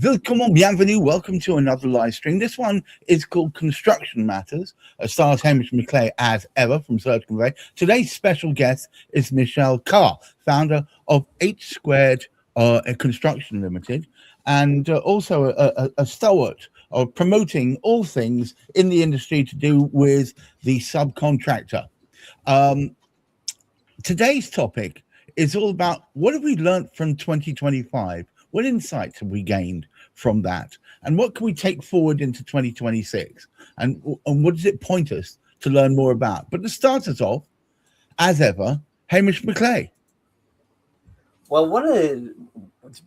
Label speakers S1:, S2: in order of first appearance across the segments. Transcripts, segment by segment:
S1: Willkommen, bienvenue, welcome to another live stream. This one is called Construction Matters. Stars Hamish McClay as ever from Search Convey. Today's special guest is Michelle Carr, founder of H Squared Construction Limited, and also a stalwart of promoting all things in the industry to do with the subcontractor. Today's topic is all about what have we learned from 2025? What insights have we gained from that? And what can we take forward into 2026? And what does it point us to learn more about? But to start us off, as ever, Hamish McClay.
S2: Well,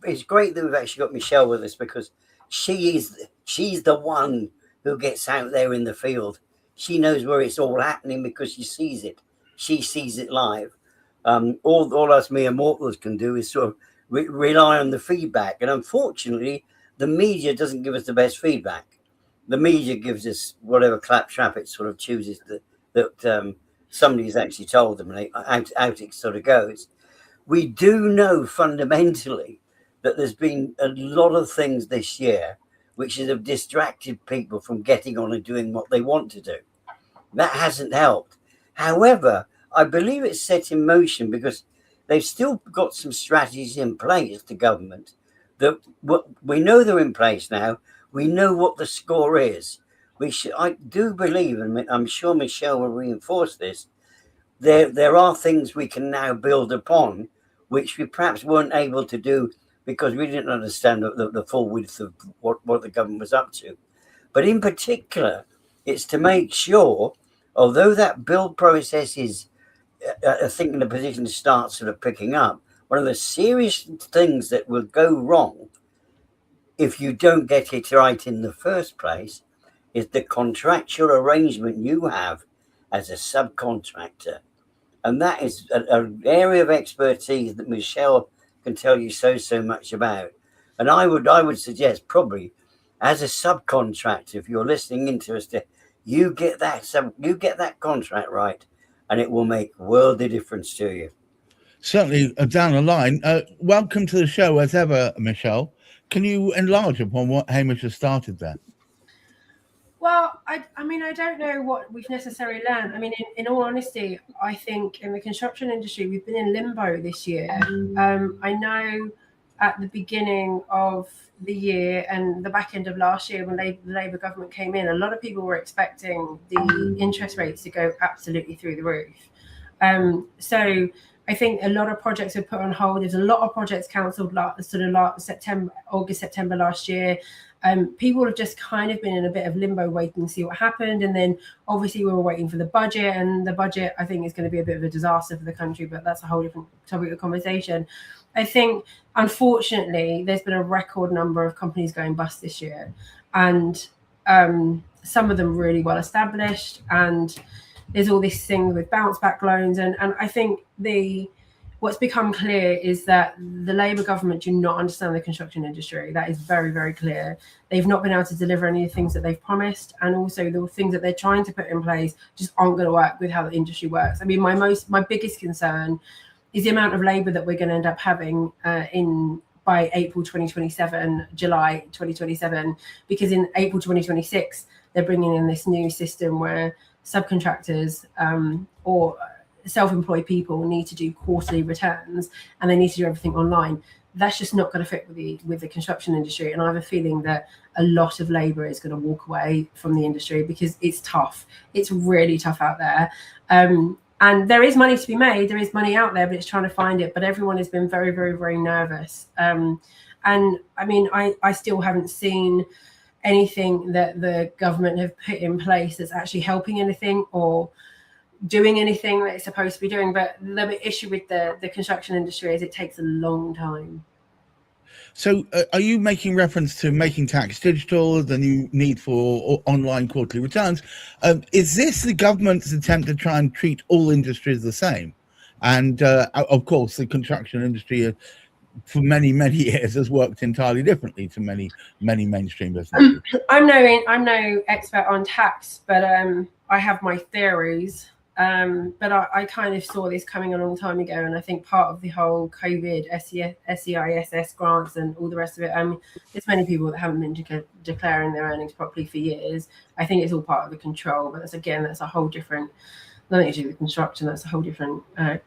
S2: it's great that we've actually got Michelle with us because she's the one who gets out there in the field. She knows where it's all happening because she sees it. She sees it live. All us mere mortals can do is sort of rely on the feedback. And unfortunately, the media doesn't give us the best feedback. The media gives us whatever claptrap it sort of chooses that somebody's actually told them, and out it sort of goes. We do know fundamentally that there's been a lot of things this year which have distracted people from getting on and doing what they want to do. That hasn't helped. However, I believe it's set in motion because they've still got some strategies in place, the government, that we know they're in place now. We know what the score is. I do believe, and I'm sure Michelle will reinforce this, there are things we can now build upon, which we perhaps weren't able to do because we didn't understand the full width of what the government was up to. But in particular, it's to make sure, although that build process is, I think, in a position to start sort of picking up, one of the serious things that will go wrong if you don't get it right in the first place is the contractual arrangement you have as a subcontractor. And that is an area of expertise that Michelle can tell you so much about. And I would suggest probably as a subcontractor, if you're listening into us, you get that contract right, and it will make a world of difference to you.
S1: Certainly down the line. Welcome to the show as ever, Michelle. Can you enlarge upon what Hamish has started there?
S3: Well, I mean, I don't know what we've necessarily learned. I mean, in all honesty, I think in the construction industry, we've been in limbo this year. I know at the beginning of the year and the back end of last year when the Labour government came in, a lot of people were expecting the interest rates to go absolutely through the roof. So I think a lot of projects were put on hold. There's a lot of projects cancelled August, September last year. People have just kind of been in a bit of limbo waiting to see what happened. And then obviously we were waiting for the budget, and the budget I think is going to be a bit of a disaster for the country, but that's a whole different topic of conversation. I think, unfortunately, there's been a record number of companies going bust this year, and some of them really well established, and there's all this thing with bounce back loans. And I think what's become clear is that the Labour government do not understand the construction industry. That is very, very clear. They've not been able to deliver any of the things that they've promised. And also the things that they're trying to put in place just aren't going to work with how the industry works. I mean, my biggest concern is the amount of labour that we're going to end up having by April 2027, July 2027, because in April 2026, they're bringing in this new system where subcontractors or self-employed people need to do quarterly returns, and they need to do everything online. That's just not going to fit with the construction industry. And I have a feeling that a lot of labour is going to walk away from the industry because it's tough. It's really tough out there. And there is money to be made. There is money out there, but it's trying to find it. But everyone has been very, very, very nervous. And I mean, I still haven't seen anything that the government have put in place that's actually helping anything or doing anything that it's supposed to be doing. But the issue with the construction industry is it takes a long time.
S1: So are you making reference to making tax digital, the new need for online quarterly returns? Is this the government's attempt to try and treat all industries the same? And of course, the construction industry for many years has worked entirely differently to many mainstream businesses.
S3: I'm no expert on tax, but I have my theories. But I kind of saw this coming a long time ago, and I think part of the whole COVID SEISS grants and all the rest of it, there's many people that haven't been declaring their earnings properly for years. I think it's all part of the control, but that's a whole different, nothing to do with construction, that's a whole different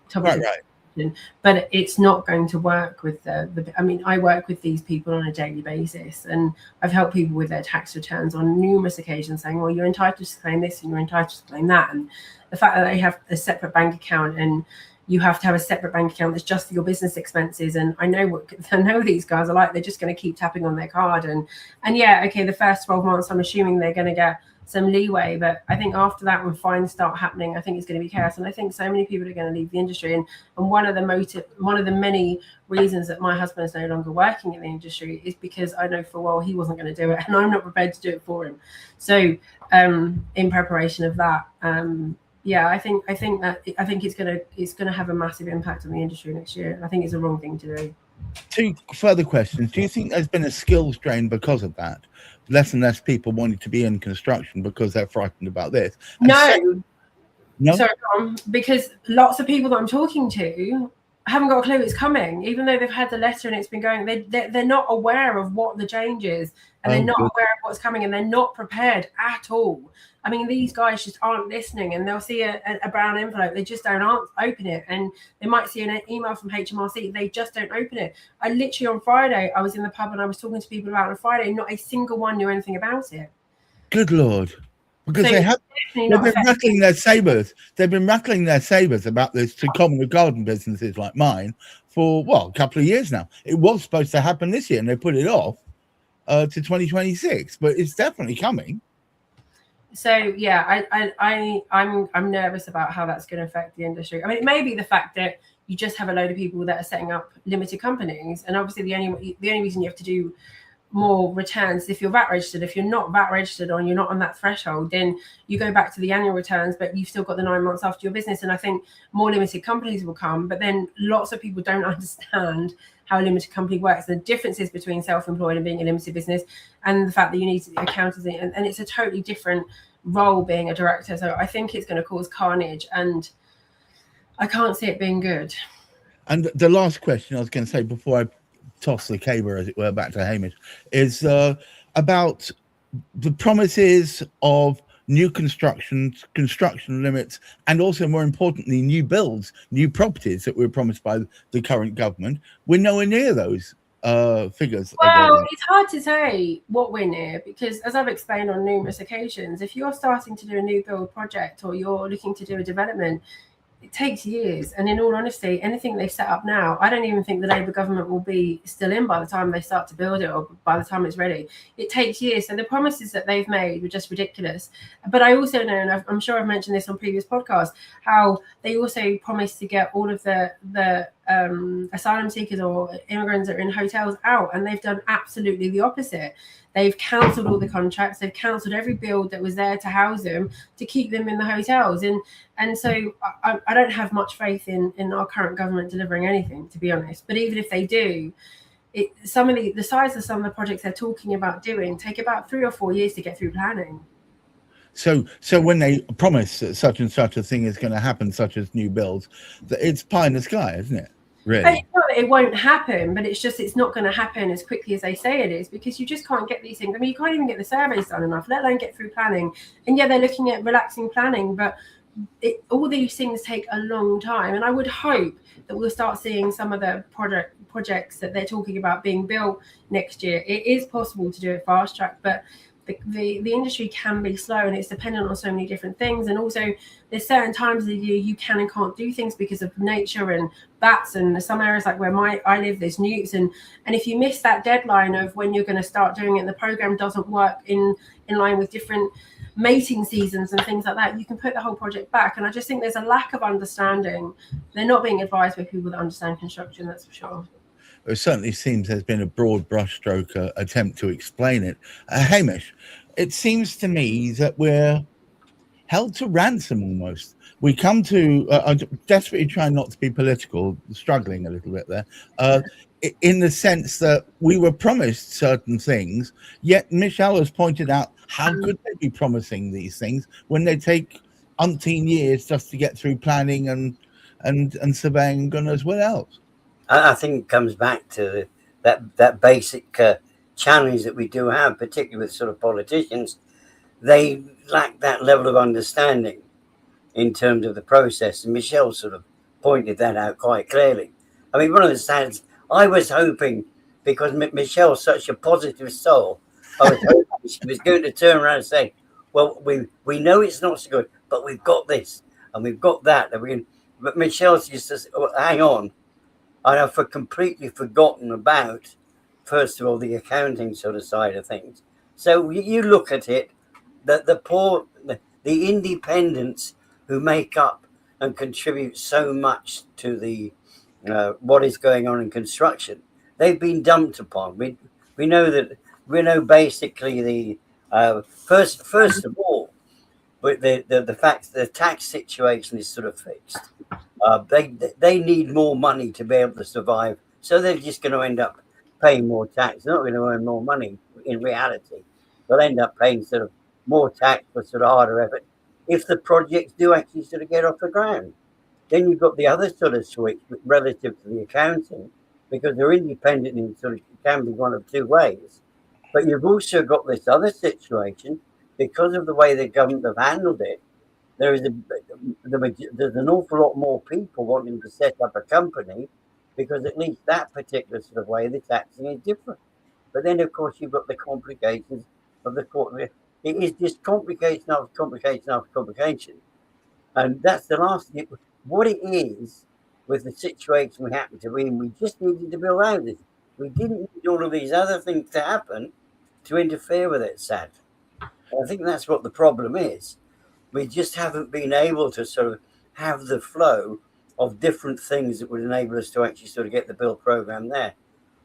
S3: topic.
S1: Right.
S3: But it's not going to work with I work with these people on a daily basis, and I've helped people with their tax returns on numerous occasions, saying, well, you're entitled to claim this and you're entitled to claim that. And the fact that they have a separate bank account, and you have to have a separate bank account that's just for your business expenses. And I know what these guys are like. They're just going to keep tapping on their card. And yeah, okay, the first 12 months, I'm assuming they're going to get some leeway, but I think after that, when fines start happening, I think it's going to be chaos. And I think so many people are going to leave the industry. And one of the many reasons that my husband is no longer working in the industry is because I know for a while he wasn't going to do it, and I'm not prepared to do it for him. So in preparation of that, I think it's going to have a massive impact on the industry next year. I think it's the wrong thing to do.
S1: 2 further questions. Do you think there's been a skills drain because of that? Less and less people wanting to be in construction because they're frightened about this.
S3: No. Sorry, because lots of people that I'm talking to haven't got a clue it's coming, even though they've had the letter and it's been going. They're not aware of what the change is, and they're not aware of what's coming, and they're not prepared at all. I mean, these guys just aren't listening, and they'll see a brown envelope. They just don't open it. And they might see an email from HMRC. They just don't open it. I literally, on Friday, I was in the pub and I was talking to people about it on Friday. Not a single one knew anything about it.
S1: Good Lord. Because they've been rattling their sabers. They've been rattling their sabers about this to common and garden businesses like mine for, a couple of years now. It was supposed to happen this year, and they put it off to 2026. But it's definitely coming.
S3: So yeah, I'm nervous about how that's going to affect the industry. I mean, it may be the fact that you just have a load of people that are setting up limited companies, and obviously the only reason you have to do more returns if you're VAT registered. If you're not VAT registered or you're not on that threshold, then you go back to the annual returns, but you've still got the 9 months after your business. And I think more limited companies will come, but then lots of people don't understand how a limited company works, the differences between self-employed and being a limited business, and the fact that you need accountants, and it's a totally different role being a director. So I think it's going to cause carnage, and I can't see it being good.
S1: And the last question I was going to say before I toss the caber, as it were, back to Hamish, is about the promises of new construction limits, and also, more importantly, new builds, new properties that were promised by the current government. We're nowhere near those figures.
S3: Well, it's hard to say what we're near, because as I've explained on numerous occasions, if you're starting to do a new build project or you're looking to do a development, it takes years. And in all honesty, anything they've set up now, I don't even think the Labour government will be still in by the time they start to build it, or by the time it's ready. It takes years. So the promises that they've made were just ridiculous. But I also know, and I'm sure I've mentioned this on previous podcasts, how they also promised to get all of the asylum seekers or immigrants that are in hotels out, and they've done absolutely the opposite. They've cancelled all the contracts. They've cancelled every build that was there to house them, to keep them in the hotels. And so I don't have much faith in our current government delivering anything, to be honest. But even if they do, some of the size of some of the projects they're talking about doing take about 3 or 4 years to get through planning.
S1: So when they promise that such and such a thing is going to happen, such as new builds, it's pie in the sky, isn't it? Really?
S3: It's not that it won't happen, but it's not going to happen as quickly as they say it is, because you just can't get these things. I mean, you can't even get the surveys done enough, let alone get through planning. And yeah, they're looking at relaxing planning, but all these things take a long time. And I would hope that we'll start seeing some of the projects that they're talking about being built next year. It is possible to do it fast track, but the industry can be slow, and it's dependent on so many different things. And also there's certain times of the year you can and can't do things because of nature and bats, and some areas like where I live, there's newts, and if you miss that deadline of when you're going to start doing it, and the program doesn't work in line with different mating seasons and things like that, you can put the whole project back. And I just think there's a lack of understanding. They're not being advised by people that understand construction, that's for sure.
S1: It certainly seems there's been a broad brushstroke attempt to explain it. Hamish, it seems to me that we're held to ransom almost. We come to, I'm desperately trying not to be political, struggling a little bit there, in the sense that we were promised certain things, yet Michelle has pointed out how could they be promising these things when they take umpteen years just to get through planning and surveying and goodness what else.
S2: I think it comes back to that basic challenge that we do have, particularly with sort of politicians. They lack that level of understanding in terms of the process, and Michelle sort of pointed that out quite clearly. I mean, one of the stands, I was hoping, because Michelle's such a positive soul, I was hoping she was going to turn around and say, well, we know it's not so good, but we've got this and we've got that. But Michelle's just says, oh, hang on. I have completely forgotten about, first of all, the accounting sort of side of things. So you look at it, the independents who make up and contribute so much to the what is going on in construction, they've been dumped upon. We know basically the first of all, but the fact that the tax situation is sort of fixed. They need more money to be able to survive, so they're just going to end up paying more tax. They're not going to earn more money in reality. They'll end up paying sort of more tax for sort of harder effort if the projects do actually sort of get off the ground. Then you've got the other sort of switch relative to the accounting, because they're independent in sort of can be one of two ways. But you've also got this other situation because of the way the government have handled it. There's an awful lot more people wanting to set up a company, because at least that particular sort of way the taxing is different. But then, of course, you've got the complications of the court. It is just complication after complication after complication. And that's the last thing. What it is with the situation we happen to be in, we just needed to build houses. We didn't need all of these other things to happen to interfere with it, sad. And I think that's what the problem is. We just haven't been able to sort of have the flow of different things that would enable us to actually sort of get the build program there.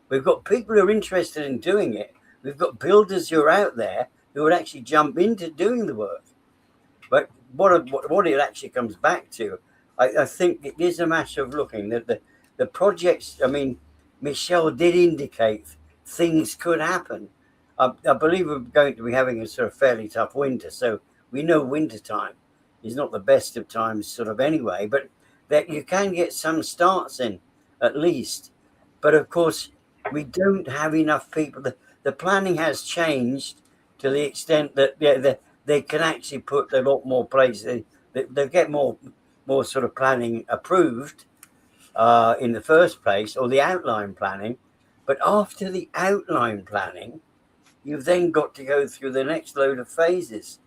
S2: We've got people who are interested in doing it. We've got builders who are out there who would actually jump into doing the work. But what it actually comes back to, I think it is a matter of looking at the projects. I mean, Michelle did indicate things could happen. I believe we're going to be having a sort of fairly tough winter. So we know winter time is not the best of times sort of anyway, but that you can get some starts in at least. But of course, we don't have enough people. The planning has changed to the extent that they can actually put a lot more places. They get more sort of planning approved in the first place, or the outline planning. But after the outline planning, you've then got to go through the next load of phases.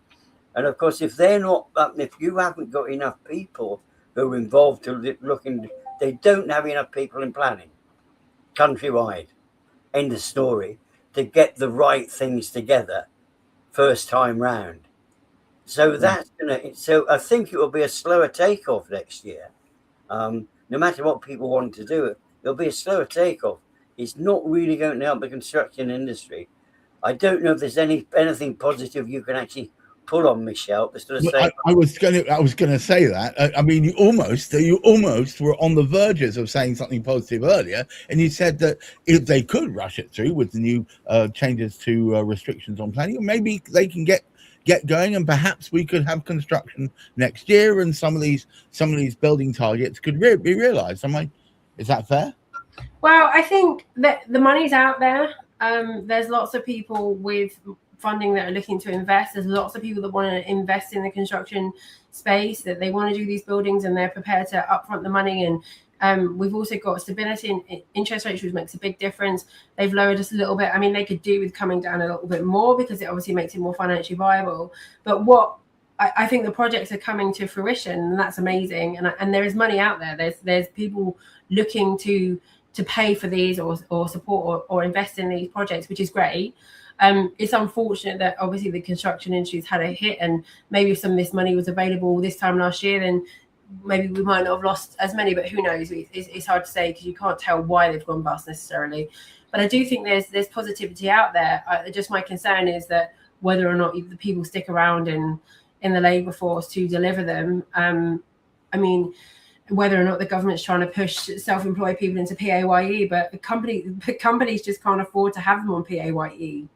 S2: And of course, if you haven't got enough people who are involved to looking, they don't have enough people in planning countrywide. End of story. To get the right things together first time round. So so I think it will be a slower takeoff next year. No matter what people want to do, it'll be a slower takeoff. It's not really going to help the construction industry. I don't know if there's anything positive you can actually pull on, Michelle.
S1: I was going to say that. I mean, you almost were on the verges of saying something positive earlier, and you said that if they could rush it through with the new changes to restrictions on planning, maybe they can get going, and perhaps we could have construction next year, and some of these building targets could be realised. Is that fair?
S3: Well, I think that the money's out there. There's lots of people with funding that are looking to invest. There's lots of people that want to invest in the construction space, that they want to do these buildings and they're prepared to upfront the money. And we've also got stability in interest rates, which makes a big difference. They've lowered us a little bit. I mean, they could do with coming down a little bit more because it obviously makes it more financially viable. But what I think the projects are coming to fruition, and that's amazing. And there is money out there. There's people looking to pay for these or support or invest in these projects, which is great. It's unfortunate that obviously the construction industry's had a hit, and maybe if some of this money was available this time last year, then maybe we might not have lost as many, but who knows? It's hard to say because you can't tell why they've gone bust necessarily. But I do think there's positivity out there. Just my concern is that whether or not the people stick around in the labour force to deliver them. I mean, whether or not the government's trying to push self-employed people into PAYE, but companies just can't afford to have them on PAYE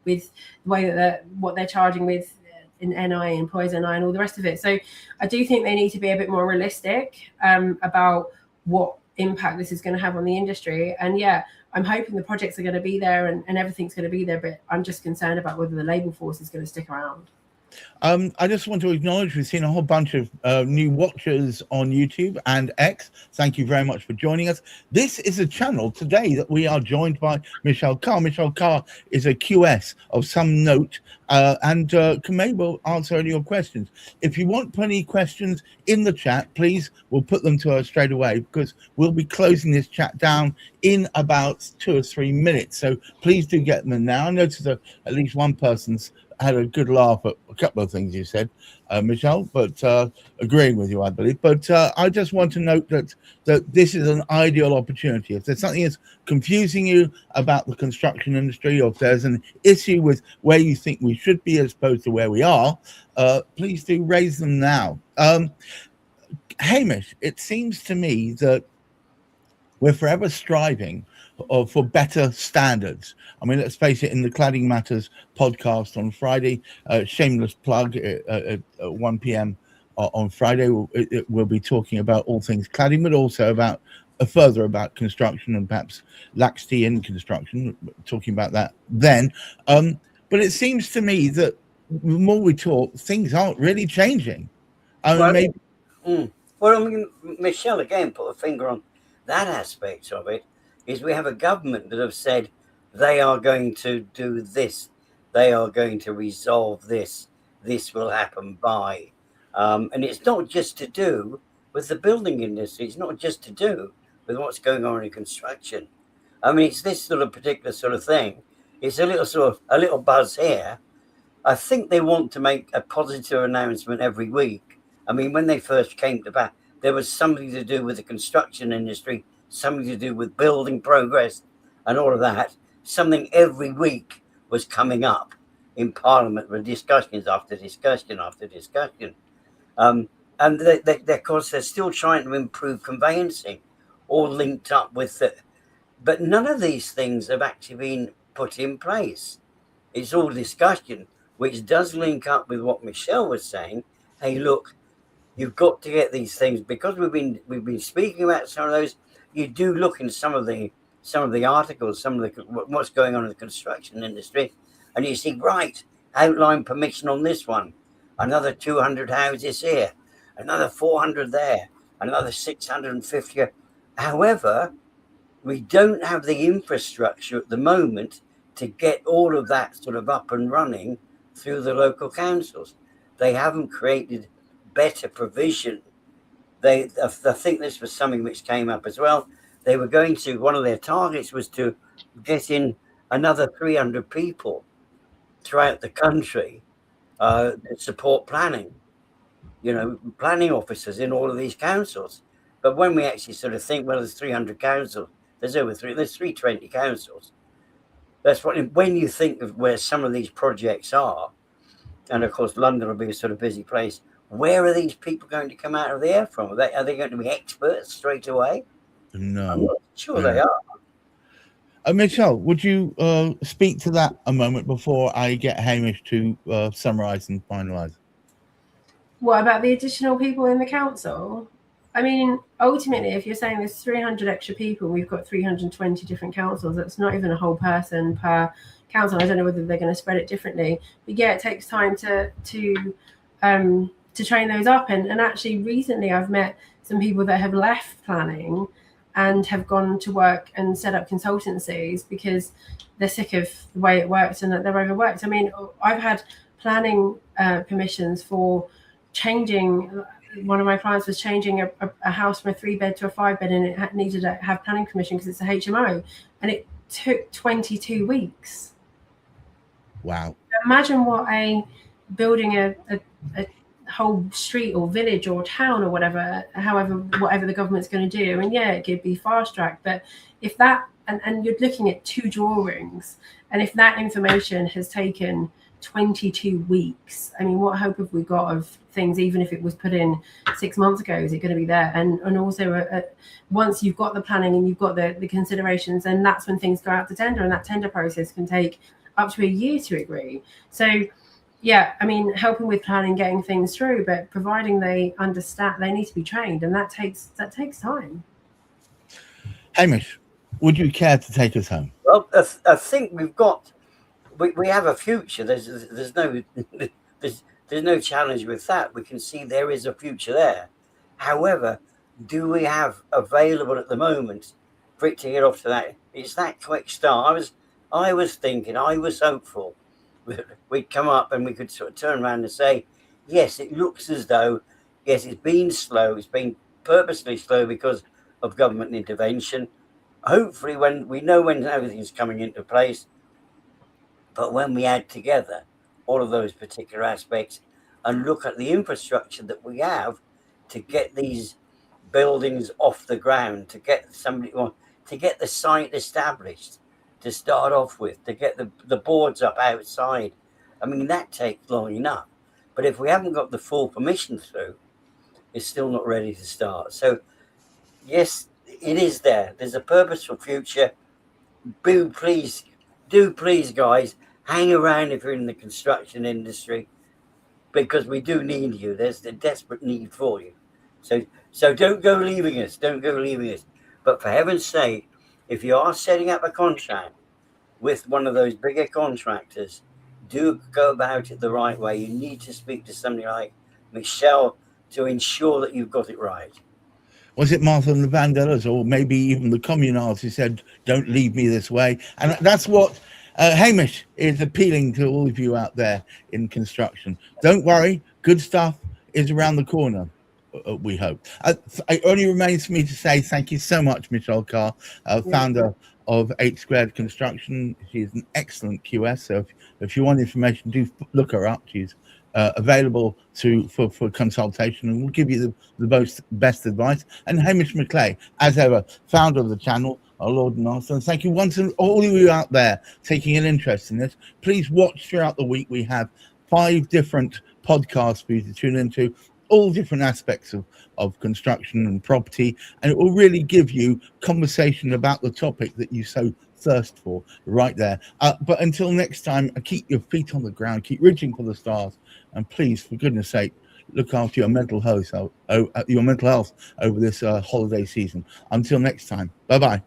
S3: with the way that what they're charging with in NI and poison I and all the rest of it. So I do think they need to be a bit more realistic about what impact this is going to have on the industry. And yeah, I'm hoping the projects are going to be there and everything's going to be there, but I'm just concerned about whether the label force is going to stick around.
S1: I just want to acknowledge we've seen a whole bunch of new watchers on YouTube and X. Thank you very much for joining us. This is a channel today that we are joined by Michelle Carr. Michelle Carr is a QS of some note and can maybe answer any of your questions. If you want plenty of questions in the chat, please, we'll put them to her straight away because we'll be closing this chat down in about 2 or 3 minutes. So please do get them in now. I noticed that at least one person's had a good laugh at a couple of things you said, Michelle, but agreeing with you, I believe. But I just want to note that this is an ideal opportunity. If there's something that's confusing you about the construction industry, or if there's an issue with where you think we should be as opposed to where we are, please do raise them now. Hamish, it seems to me that we're forever striving for better standards. I mean, let's face it, in the Cladding Matters podcast on Friday, shameless plug at 1 p.m. on Friday, we'll be talking about all things cladding, but also about further about construction and perhaps laxity in construction, talking about that then. But it seems to me that the more we talk, things aren't really changing.
S2: Well, I mean, Michelle, again, put a finger on that aspect of it. Is we have a government that have said they are going to do this, they are going to resolve this, this will happen by. And it's not just to do with the building industry, it's not just to do with what's going on in construction. I mean, it's this sort of particular sort of thing. It's a little buzz here. I think they want to make a positive announcement every week. I mean, when they first came to back, there was something to do with the construction industry, something to do with building progress and all of that. Something every week was coming up in Parliament with discussions after discussion after discussion. And of course, they're still trying to improve conveyancing, all linked up with it. But none of these things have actually been put in place. It's all discussion, which does link up with what Michelle was saying. Hey, look, you've got to get these things, because we've been speaking about some of those. You do look in some of the articles, some of the what's going on in the construction industry, and you see, right, outline permission on this one, another 200 houses here, another 400 there, another 650. However, we don't have the infrastructure at the moment to get all of that sort of up and running through the local councils. They haven't created better provision. I think this was something which came up as well. They were going to, one of their targets was to get in another 300 people throughout the country to support planning, planning officers in all of these councils. But when we actually sort of think, well, there's 300 councils, there's 320 councils. That's when you think of where some of these projects are, and of course, London will be a sort of busy place. Where are these people going to come out of the air from? Are they going to be experts straight away?
S1: No.
S2: I'm not sure they are.
S1: Michelle, would you speak to that a moment before I get Hamish to summarise and finalise?
S3: What about the additional people in the council? I mean, ultimately, if you're saying there's 300 extra people, we've got 320 different councils. That's not even a whole person per council. I don't know whether they're going to spread it differently. But yeah, it takes time to train those up. And actually, recently, I've met some people that have left planning and have gone to work and set up consultancies because they're sick of the way it works and that they're overworked. I mean, I've had planning permissions for changing. One of my clients was changing a house from a 3-bed to a 5-bed, and it needed to have planning permission because it's a HMO, and it took 22 weeks.
S1: Wow.
S3: Imagine what building a whole street or village or town or whatever the government's going to do. And yeah, it could be fast tracked, but if that, and you're looking at 2 drawings, and if that information has taken 22 weeks, I mean, what hope have we got of things, even if it was put in 6 months ago? Is it going to be there? And also once you've got the planning and you've got the considerations, then that's when things go out to tender, and that tender process can take up to a year to agree. So yeah, I mean, helping with planning, getting things through, but providing they understand, they need to be trained, and that takes time.
S1: Hamish, would you care to take us home?
S2: Well, I think we have a future. There's no there's no challenge with that. We can see there is a future there. However, do we have available at the moment for it to get off to that? It's that quick start. I was thinking, I was hopeful that we'd come up and we could sort of turn around and say, yes, it looks as though, yes, it's been slow. It's been purposely slow because of government intervention. Hopefully, when we know when everything's coming into place, but when we add together all of those particular aspects and look at the infrastructure that we have to get these buildings off the ground, to get the site established, to start off with, to get the boards up outside. I mean, that takes long enough. But if we haven't got the full permission through, it's still not ready to start. So, yes, it is there. There's a purposeful future. Do please, guys, hang around if you're in the construction industry, because we do need you. There's the desperate need for you. So don't go leaving us. Don't go leaving us. But for heaven's sake, if you are setting up a contract with one of those bigger contractors, do go about it the right way. You need to speak to somebody like Michelle to ensure that you've got it right.
S1: Was it Martha and the Vandellas, or maybe even the communards who said, don't leave me this way? And that's what Hamish is appealing to all of you out there in construction. Don't worry, good stuff is around the corner, we hope. It only remains for me to say thank you so much, Michelle Carr, founder of 8 Squared Construction. She's an excellent QS, so if you want information, do look her up. She's available for consultation, and we'll give you the best advice. And Hamish McClay, as ever, founder of the channel, our Lord and Master. And thank you once and all of you out there taking an interest in this. Please watch throughout the week. We have 5 different podcasts for you to tune into, all different aspects of construction and property, and it will really give you conversation about the topic that you so thirst for right there. But until next time, keep your feet on the ground, keep reaching for the stars, and please, for goodness sake, look after your mental health over this holiday season. Until next time, bye-bye.